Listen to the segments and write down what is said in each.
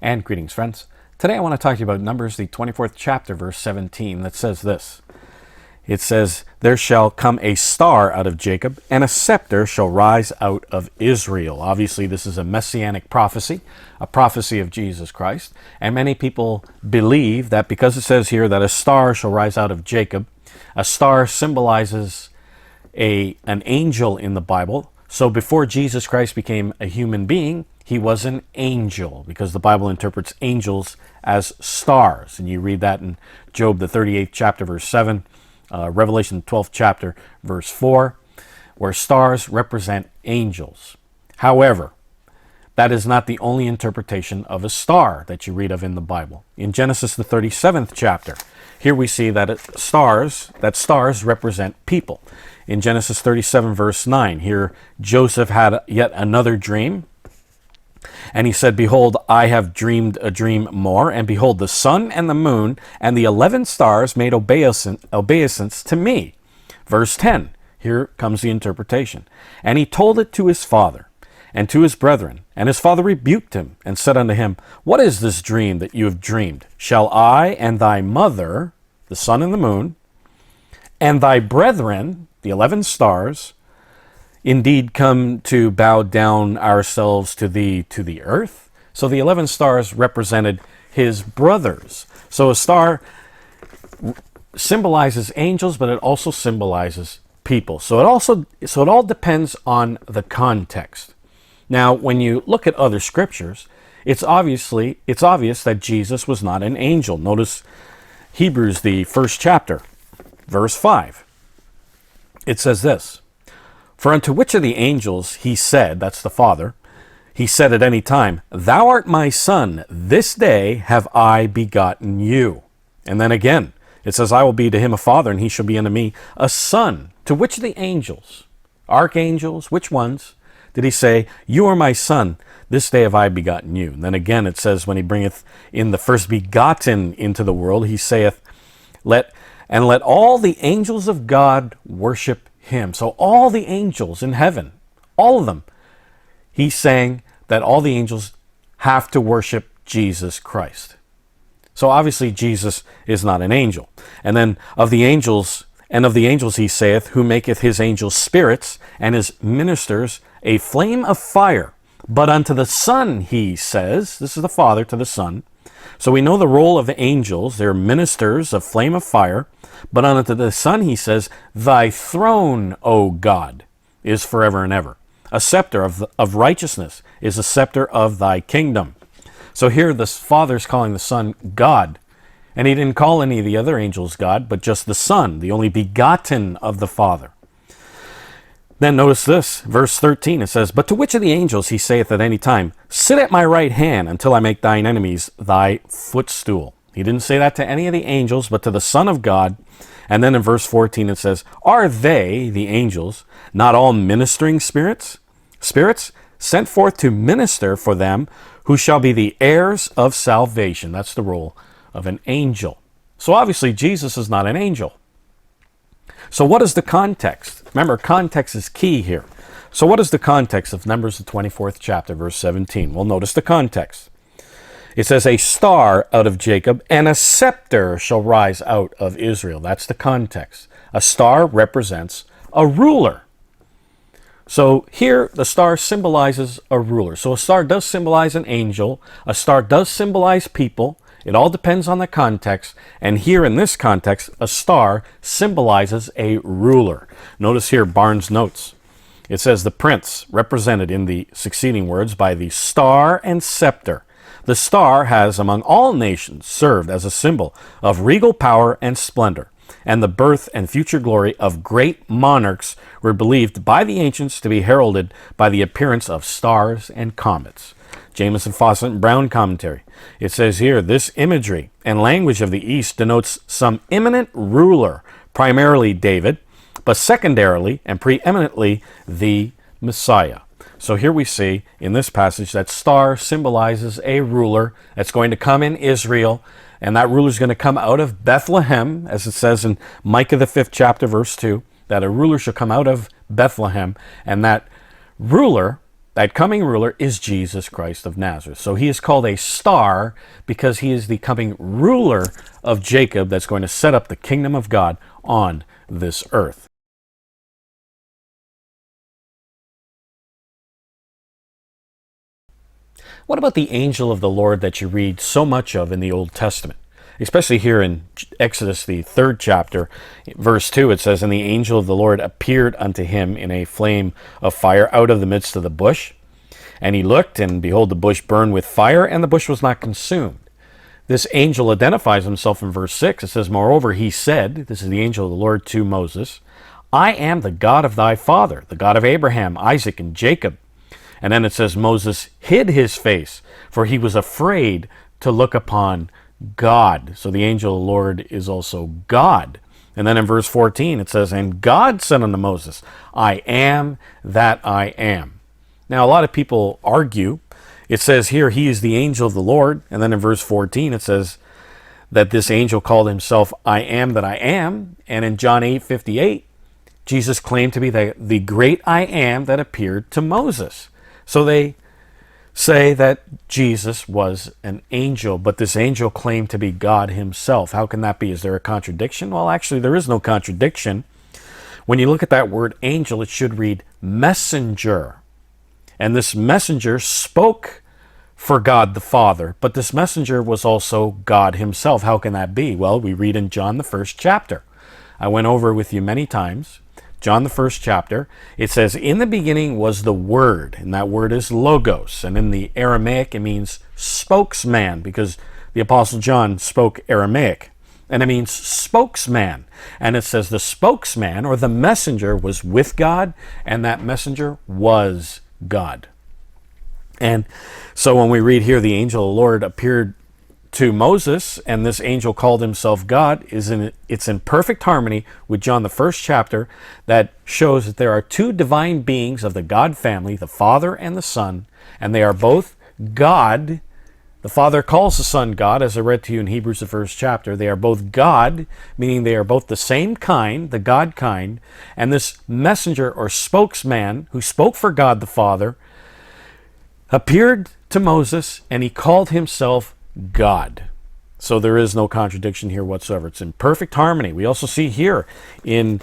And greetings, friends. Today I want to talk to you about Numbers, the 24th chapter, verse 17, that says this. It says, "There shall come a star out of Jacob, and a scepter shall rise out of Israel." Obviously, this is a messianic prophecy, a prophecy of Jesus Christ. And many people believe that because it says here that a star shall rise out of Jacob, a star symbolizes an angel in the Bible. So before Jesus Christ became a human being, he was an angel, because the Bible interprets angels as stars. And you read that in Job, the 38th chapter, verse 7, Revelation, 12th chapter, verse 4, where stars represent angels. However, that is not the only interpretation of a star that you read of in the Bible. In Genesis, the 37th chapter, here we see that stars represent people. In Genesis 37, verse 9, here Joseph had yet another dream. And he said, "Behold, I have dreamed a dream more, and behold, the sun and the moon and the 11 stars made obeisance to me." Verse 10, here comes the interpretation. "And he told it to his father and to his brethren, and his father rebuked him and said unto him, What is this dream that you have dreamed? Shall I and thy mother, the sun and the moon, and thy brethren, the 11 stars, indeed come to bow down ourselves to thee to the earth?" So the 11 stars represented his brothers. So a star symbolizes angels, but it also symbolizes people. So it all depends on the context. Now, when you look at other scriptures, it's obvious that Jesus was not an angel. Notice Hebrews, the 1st chapter, verse 5. It says this, "For unto which of the angels he said," that's the Father, "he said at any time, Thou art my son, this day have I begotten you." And then again, it says, "I will be to him a father, and he shall be unto me a son." To which of the angels, archangels, which ones, did he say, "You are my son, this day have I begotten you"? And then again it says, when he bringeth in the first begotten into the world, he saith, let all the angels of God worship him." So all the angels in heaven, all of them, he's saying that all the angels have to worship Jesus Christ. So obviously Jesus is not an angel. And then of the angels he saith, "Who maketh his angels spirits, and his ministers a flame of fire. But unto the Son he says," this is the Father to the Son. So we know the role of the angels. They're ministers of flame of fire. "But unto the Son he says, Thy throne, O God, is forever and ever. A scepter of righteousness is a scepter of thy kingdom." So here the Father's calling the Son God. And he didn't call any of the other angels God, but just the Son, the only begotten of the Father. Then notice this, verse 13, it says, "But to which of the angels he saith at any time, Sit at my right hand until I make thine enemies thy footstool." He didn't say that to any of the angels, but to the Son of God. And then in verse 14 it says, "Are they," the angels, "not all ministering spirits, sent forth to minister for them who shall be the heirs of salvation?" That's the role of an angel. So obviously Jesus is not an angel. So what is the context? Remember, context is key here. So what is the context of Numbers, the 24th chapter, verse 17? Well, notice the context. It says, "A star out of Jacob, and a scepter shall rise out of Israel." That's the context. A star represents a ruler. So here, the star symbolizes a ruler. So a star does symbolize an angel. A star does symbolize people. It all depends on the context. And here in this context, a star symbolizes a ruler. Notice here Barnes' notes. It says, "The prince, represented in the succeeding words by the star and scepter. The star has among all nations served as a symbol of regal power and splendor, and the birth and future glory of great monarchs were believed by the ancients to be heralded by the appearance of stars and comets." Jamieson, Fawcett, and Brown commentary. It says here, "This imagery and language of the East denotes some eminent ruler, primarily David, but secondarily and preeminently the Messiah." So here we see in this passage that star symbolizes a ruler that's going to come in Israel, and that ruler is going to come out of Bethlehem, as it says in Micah, the 5th chapter, verse 2, that a ruler shall come out of Bethlehem, and that ruler That coming ruler is Jesus Christ of Nazareth. So he is called a star because he is the coming ruler of Jacob that's going to set up the kingdom of God on this earth. What about the angel of the Lord that you read so much of in the Old Testament? Especially here in Exodus, the 3rd chapter, verse 2, it says, "And the angel of the Lord appeared unto him in a flame of fire out of the midst of the bush. And he looked, and behold, the bush burned with fire, and the bush was not consumed." This angel identifies himself in verse 6. It says, "Moreover, he said," this is the angel of the Lord to Moses, "I am the God of thy father, the God of Abraham, Isaac, and Jacob." And then it says, "Moses hid his face, for he was afraid to look upon God." So the angel of the Lord is also God. And then in verse 14 it says, "And God said unto Moses, I am that I am." Now a lot of people argue. It says here he is the angel of the Lord. And then in verse 14 it says that this angel called himself I am that I am. And in John 8:58, Jesus claimed to be the great I am that appeared to Moses. So they say that Jesus was an angel, but this angel claimed to be God himself. How can that be? Is there a contradiction? Well, actually, there is no contradiction. When you look at that word angel, it should read messenger. And this messenger spoke for God the Father, but this messenger was also God himself. How can that be? Well, we read in John the 1st chapter. I went over it with you many times. John the 1st chapter, it says, "In the beginning was the Word," and that word is logos. And in the Aramaic, it means spokesman, because the Apostle John spoke Aramaic. And it means spokesman. And it says the spokesman, or the messenger, was with God, and that messenger was God. And so when we read here, the angel of the Lord appeared to Moses, and this angel called himself God, it's in perfect harmony with John the 1st chapter that shows that there are two divine beings of the God family, the Father and the Son, and they are both God. The Father calls the Son God, as I read to you in Hebrews the 1st chapter. They are both God, meaning they are both the same kind, the God kind, and this messenger or spokesman who spoke for God the Father appeared to Moses, and he called himself God. So there is no contradiction here whatsoever. It's in perfect harmony. We also see here in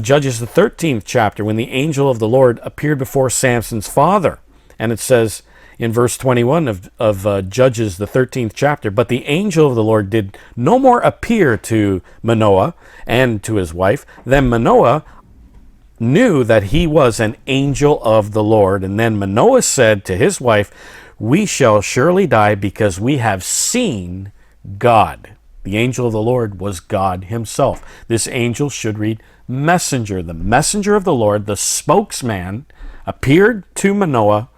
Judges the 13th chapter when the angel of the Lord appeared before Samson's father. And it says in verse 21 of Judges the 13th chapter, "But the angel of the Lord did no more appear to Manoah and to his wife. Then Manoah knew that he was an angel of the Lord. And then Manoah said to his wife, We shall surely die because we have seen God." The angel of the Lord was God himself. This angel should read messenger. The messenger of the Lord, the spokesman, appeared to Manoah,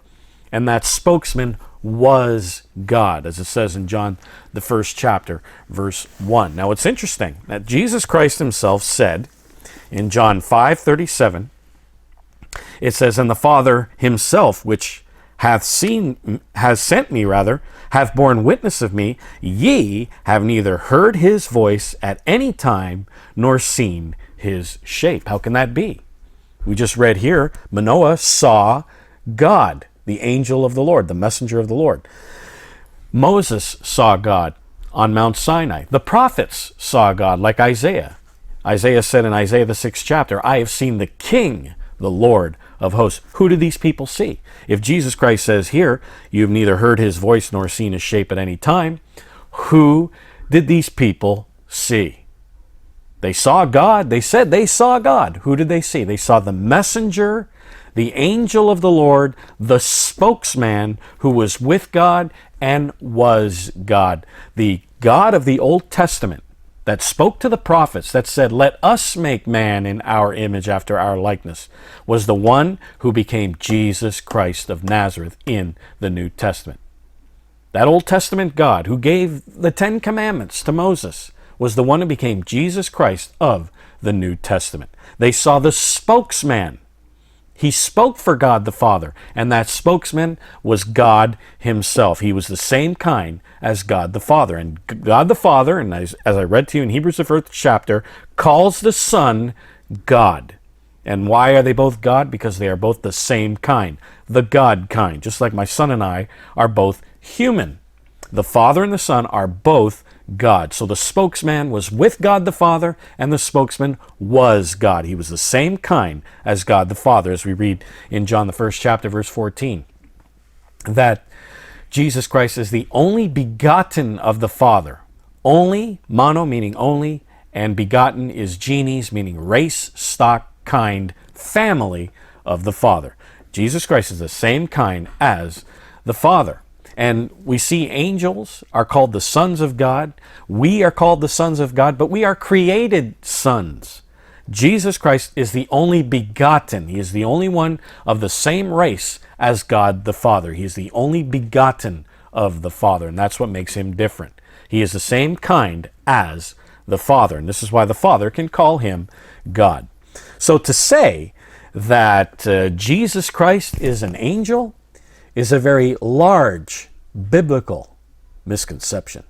and that spokesman was God, as it says in John the 1st chapter, verse 1. Now it's interesting that Jesus Christ himself said in John 5:37, it says, "And the Father himself, which has sent me, hath borne witness of me. Ye have neither heard his voice at any time, nor seen his shape." How can that be? We just read here, Manoah saw God, the angel of the Lord, the messenger of the Lord. Moses saw God on Mount Sinai. The prophets saw God, like Isaiah. Isaiah said in Isaiah the 6th chapter, "I have seen the King, the Lord of hosts." Who did these people see? If Jesus Christ says here, "You have neither heard his voice nor seen his shape at any time," who did these people see? They saw God. They said they saw God. Who did they see? They saw the messenger, the angel of the Lord, the spokesman who was with God and was God. The God of the Old Testament that spoke to the prophets, that said, "Let us make man in our image after our likeness," was the one who became Jesus Christ of Nazareth in the New Testament. That Old Testament God who gave the 10 Commandments to Moses was the one who became Jesus Christ of the New Testament. They saw the spokesman. He spoke for God the Father, and that spokesman was God himself. He was the same kind as God the Father. And God the Father, and as I read to you in Hebrews the 1st chapter, calls the Son God. And why are they both God? Because they are both the same kind, the God kind. Just like my son and I are both human. The Father and the Son are both God. So the spokesman was with God the Father, and the spokesman was God. He was the same kind as God the Father, as we read in John the 1st chapter, verse 14. That Jesus Christ is the only begotten of the Father. Only, mono meaning only, and begotten is genes, meaning race, stock, kind, family of the Father. Jesus Christ is the same kind as the Father. And we see angels are called the sons of God. We are called the sons of God, but we are created sons. Jesus Christ is the only begotten. He is the only one of the same race as God the Father. He is the only begotten of the Father, and that's what makes him different. He is the same kind as the Father, and this is why the Father can call him God. So to say that Jesus Christ is an angel is a very large biblical misconception.